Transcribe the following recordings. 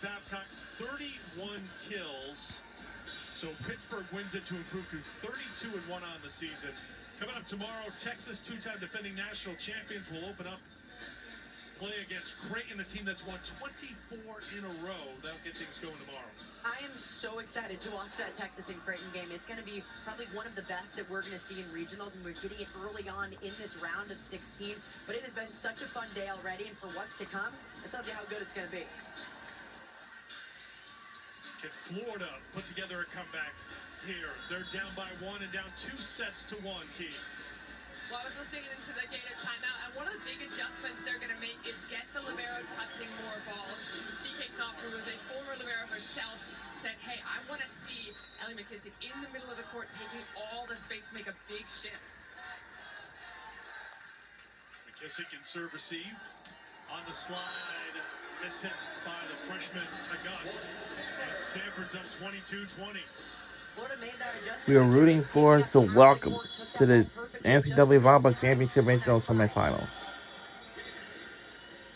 David Babcock, 31 kills. So Pittsburgh wins it to improve to 32-1 on the season. Coming up tomorrow, Texas, two-time defending national champions, will open up play against Creighton, a team that's won 24 in a row. That'll get things going tomorrow. I am so excited to watch that Texas and Creighton game. It's going to be probably one of the best that we're going to see in regionals, and we're getting it early on in this round of 16. But it has been such a fun day already, and for what's to come, that tells you how good it's going to be. Can Florida put together a comeback here? They're down by 1 and down 2 sets to 1, Keith. Well, I was listening into the Gator timeout, and one of the big adjustments they're going to make is get the libero touching more balls. C.K. Knopf, who was a former libero herself, said, hey, I want to see Ellie McKissick in the middle of the court taking all the space, make a big shift. McKissick in serve receive. On the slide, miss hit by the freshman August. And Stanford's up 22-20. We are rooting for the welcome to the NCAA volleyball championship regional semifinal.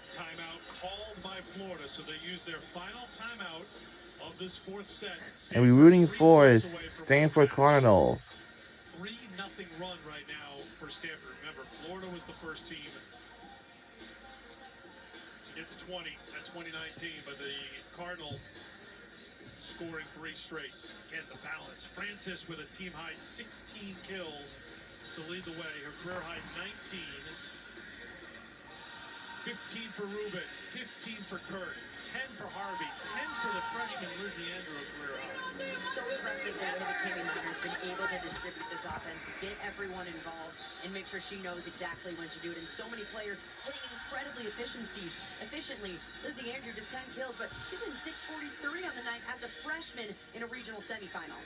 Timeout called by Florida, so they use their final timeout of this fourth set. And we're rooting for Stanford Cardinals. 3-0 run right now for Stanford. Remember, Florida was the first team to get to 20 at 2019, but the Cardinal scoring 3 straight. Again, the balance. Francis with a team-high 16 kills to lead the way. Her career-high 19. 15 for Rubin, 15 for Kurt, 10 for Harvey, 10 for the freshman Lizzie Andrew, career-high. So impressive that Kimmy Miner's been able to distribute this offense, get everyone involved, and make sure she knows exactly when to do it. And so many players hitting incredibly efficiently. Lizzie Andrew just 10 kills, but she's in 643 on the night as a freshman in a regional semifinal.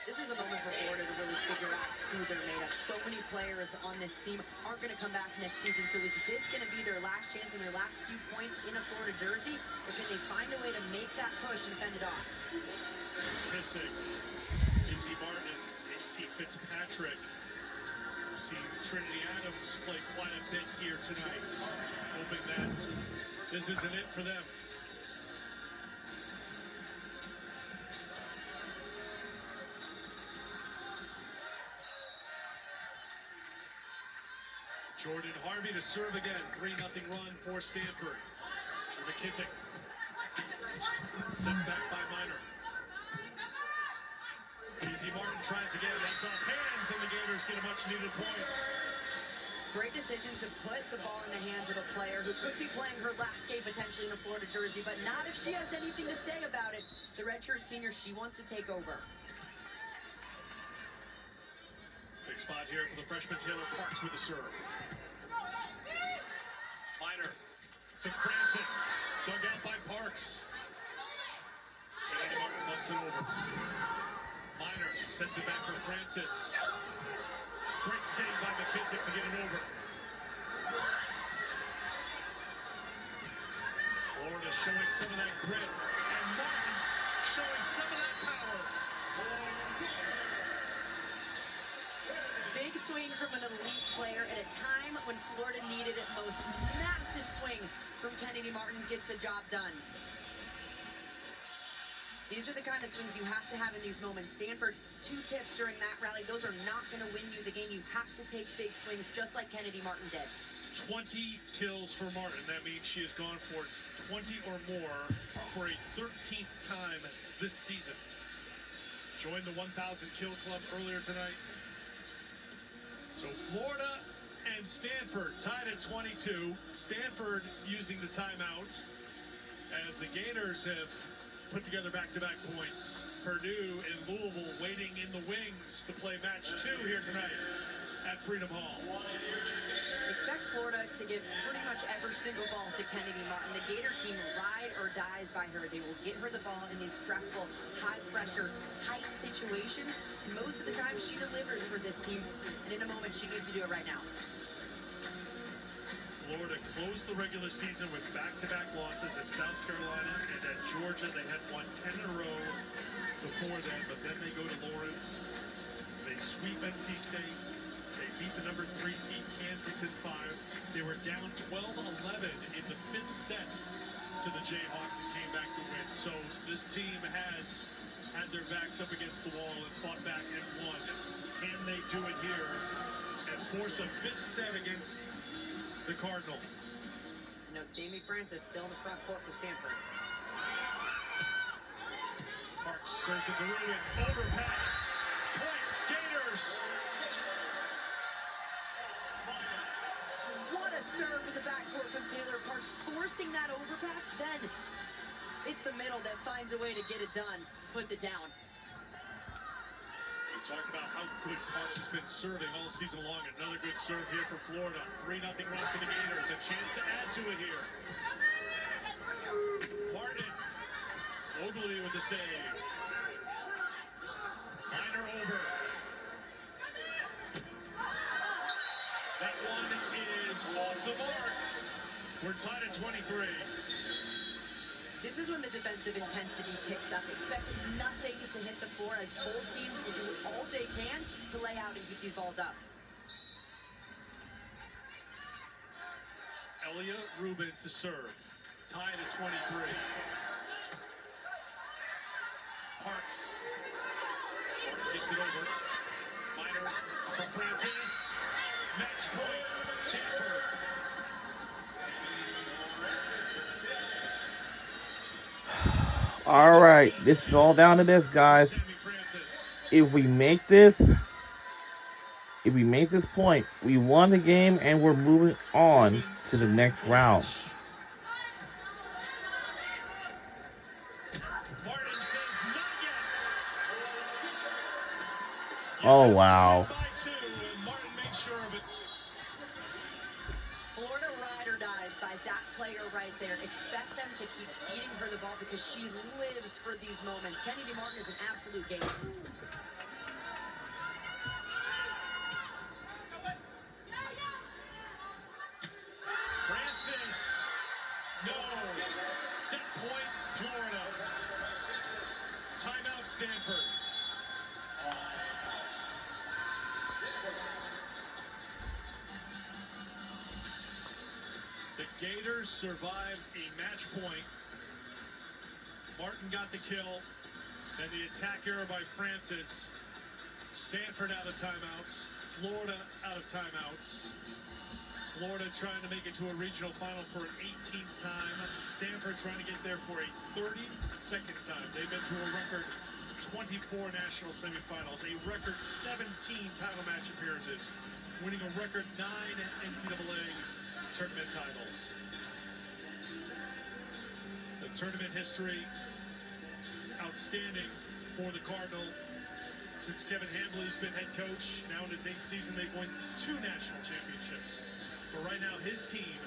This is a moment for Florida to really figure out who they're made of. So many players on this team aren't going to come back next season. So is this going to be their last chance and their last few points in a Florida jersey? Or can they find a way to make that push and fend it off? Missing. Izzy Martin, AC Fitzpatrick. We've seen Trinity Adams play quite a bit here tonight. Hoping that this isn't it for them. Jordan Harvey to serve again. 3-0 run for Stanford. McKissick. Sent back by Miner. Easy Martin tries again. That's off hands, and the Gators get a much-needed point. Great decision to put the ball in the hands of a player who could be playing her last game potentially in a Florida jersey, but not if she has anything to say about it. The redshirt senior, she wants to take over. Big spot here for the freshman Taylor Parks with the serve. Miner to Francis. Dug out by Parks. Kennedy Martin bumps it over. Miner sends it back for Francis. Great save by McKissick to get it over. Florida showing some of that grit. And Martin showing some of that power. Big swing from an elite player at a time when Florida needed it most. Massive swing from Kennedy Martin gets the job done. These are the kind of swings you have to have in these moments. Stanford, 2 tips during that rally. Those are not going to win you the game. You have to take big swings just like Kennedy Martin did. 20 kills for Martin. That means she has gone for 20 or more for a 13th time this season. Joined the 1,000 kill club earlier tonight. So Florida and Stanford tied at 22. Stanford using the timeout as the Gators have put together back-to-back points. Purdue and Louisville waiting in the wings to play match 2 here tonight at Freedom Hall. Expect Florida to give pretty much every single ball to Kennedy Martin. The Gator team ride or dies by her. They will get her the ball in these stressful, high-pressure, tight situations. And most of the time, she delivers for this team. And in a moment, she needs to do it right now. Florida closed the regular season with back-to-back losses at South Carolina and at Georgia. They had won 10 in a row before then, but then they go to Lawrence. They sweep NC State. They They beat the number 3 seed Kansas in 5. They were down 12-11 in the 5th set to the Jayhawks and came back to win. So this team has had their backs up against the wall and fought back and won. Can they do it here and force a 5th set against the Cardinal? Note Sammy Francis still in the front court for Stanford. Parks serves it to Rubin. Overpass. Point. Gators. What a serve in the backcourt from Taylor Parks, forcing that overpass. Then it's the middle that finds a way to get it done, puts it down. We talked about how good Parks has been serving all season long. Another good serve here for Florida. 3-0 run for the Gators. A chance to add to it here. Martin. Ogley with the save. Minor over. That one is off the mark. We're tied at 23. This is when the defensive intensity picks up. Expect nothing to hit the floor as both teams will do all they can to lay out and keep these balls up. Elia Rubin to serve. Tied at 23. Parks. Martin gets it over. Minor for Francis. Match point. Stanford. All right, this is all down to this, guys. If we make this point, we won the game and we're moving on to the next round. Oh, wow. Florida ride or dies by that player right there. Expect them to keep feeding her the ball because she lives for these moments. Kennedy Martin is an absolute game. Francis. No. Set point, Florida. Timeout, Stanford. The Gators survived a match point. Martin got the kill. And the attack error by Francis. Stanford out of timeouts. Florida out of timeouts. Florida trying to make it to a regional final for an 18th time. Stanford trying to get there for a 32nd time. They've been to a record 24 national semifinals, a record 17 title match appearances, winning a record 9 NCAA tournament titles. The tournament history, outstanding for the Cardinal. Since Kevin Handley's been head coach, now in his 8th season, they've won 2 national championships. But right now, his team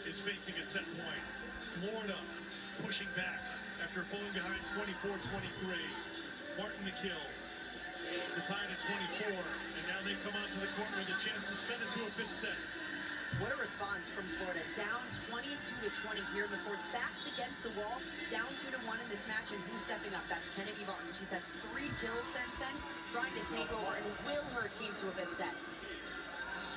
is facing a set point. Florida pushing back after falling behind 24-23. Martin the kill to tie it at 24. And now they come onto the court with a chance to send it to a 5th set. What a response from Florida. Down 22-20 here in the 4th. Backs against the wall. Down 2-1 in this match. And who's stepping up? That's Kennedy Martin. She's had 3 kills since then, trying to take over and will her team to a 5th set.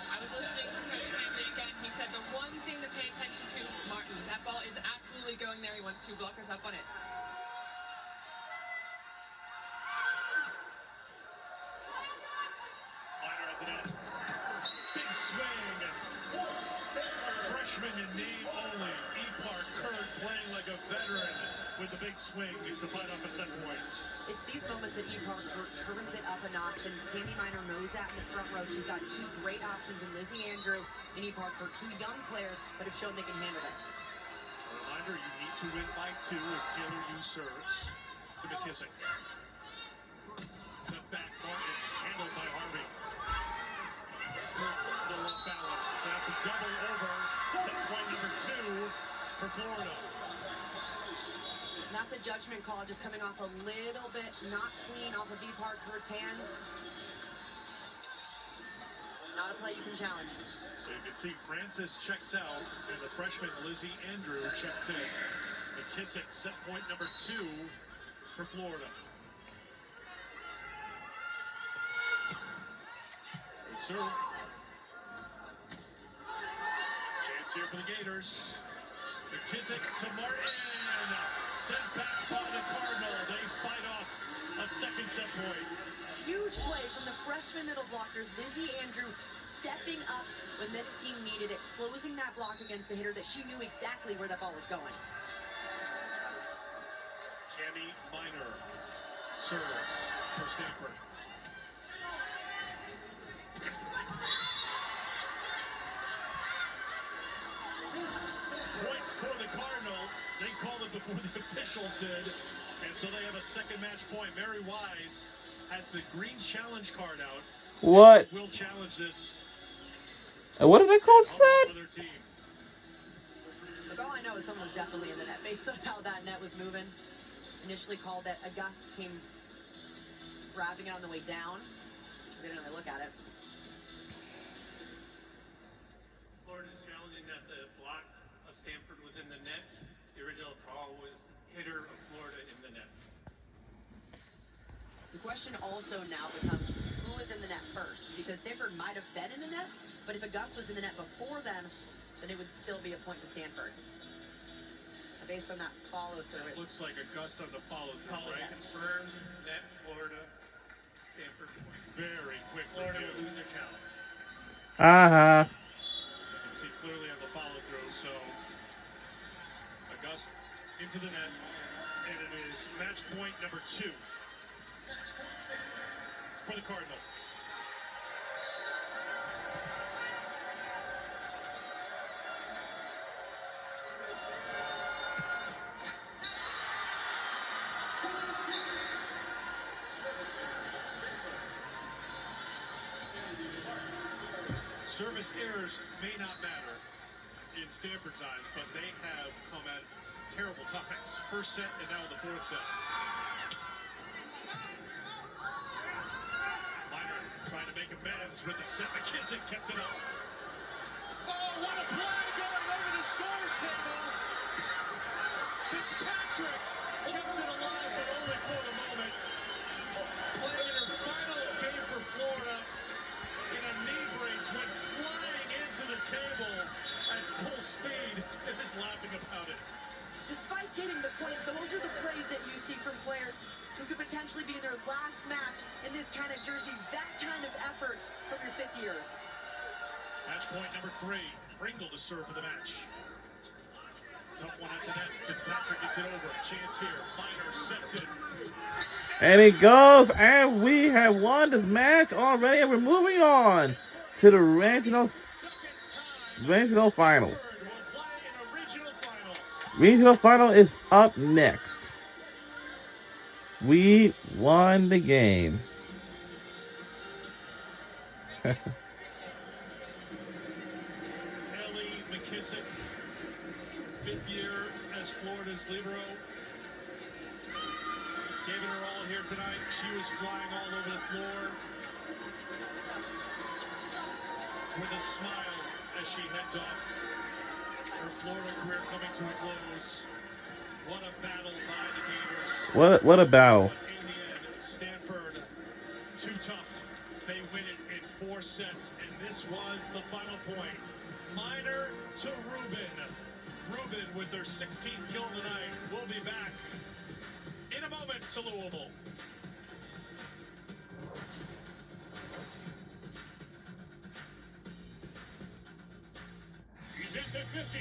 I was listening to Coach Handley again. He said the one thing to pay attention to, Martin, that ball is absolutely going there. He wants 2 blockers up on it. Minor at the net. Big swing. Freshman in name only. Park Kurt playing like a veteran with the big swing to fight off a set point. It's these moments that Park Kurt turns it up a notch, and Candy Minor knows that in the front row. She's got 2 great options in Lizzie Andrew and Park Kurt, 2 young players, but have shown they can handle this. A reminder, you need to win by 2 as Taylor Yu serves to McKissick. Set back Martin, handled by Harvey. Kurt, a little off balance. That's a double over. Set point number 2 for Florida. That's a judgment call, just coming off a little bit not clean off of Park Kurt's hands. Not a play you can challenge. So you can see Francis checks out as a freshman Lizzie Andrew checks in. McKissick set point number 2 for Florida. Good serve. It's here for the Gators. McKissick to Martin. Sent back by the Cardinal. They fight off a second set point. Huge play from the freshman middle blocker, Lizzie Andrew, stepping up when this team needed it, closing that block against the hitter that she knew exactly where that ball was going. Cammy Minor serves for Stanford. Point for the Cardinal. They called it before the officials did. And so they have a second match point. Mary Wise has the green challenge card out. What? Will challenge this. What did the coach say? For their team. But all I know is someone was definitely in the net based on how that net was moving. Initially called that a gust came wrapping it on the way down. They didn't really look at it. Florida's challenging that the block of Stanford was in the net. The original call was hitter of Florida in the net. The question also now becomes who was in the net first, because Stanford might have been in the net, but if Auguste was in the net before them, then it would still be a point to Stanford. Based on that follow-through. It looks like Auguste on the follow-through, right? Confirmed net Florida, Stanford point. Very quickly. Florida will lose their challenge. Uh-huh. You can see clearly on the follow-through, so Auguste into the net, and it is match point number 2 for the Cardinal. Service errors may not matter in Stanford's eyes, but they have come at terrible times. First set and now the fourth set. Minor trying to make amends with the set. McKissick kept it up. Oh, what a play going over the scores table. Fitzpatrick kept it alive, but only for the moment. Playing in her final game for Florida. In a knee brace, went flying into the table at full speed and is laughing about it. Despite getting the point, those are the plays that you see from players who could potentially be in their last match in this kind of jersey, that kind of effort from your fifth years. Match point number 3. Pringle to serve for the match. Tough one at the net. Fitzpatrick gets it over. Chance here. Minor sets it. And it goes, and we have won this match already, and we're moving on to the regional finals. Regional final is up next. We won the game. Ellie McKissick, 5th year as Florida's libero. Gave it her all here tonight. She was flying all over the floor with a smile as she heads off. Her Florida career coming to a close. What a battle by the Gators. What a battle. But in the end, Stanford, too tough. They win it in 4 sets, and this was the final point. Minor to Rubin. Rubin with their 16th kill tonight. We'll be back in a moment to Louisville. He's into 50.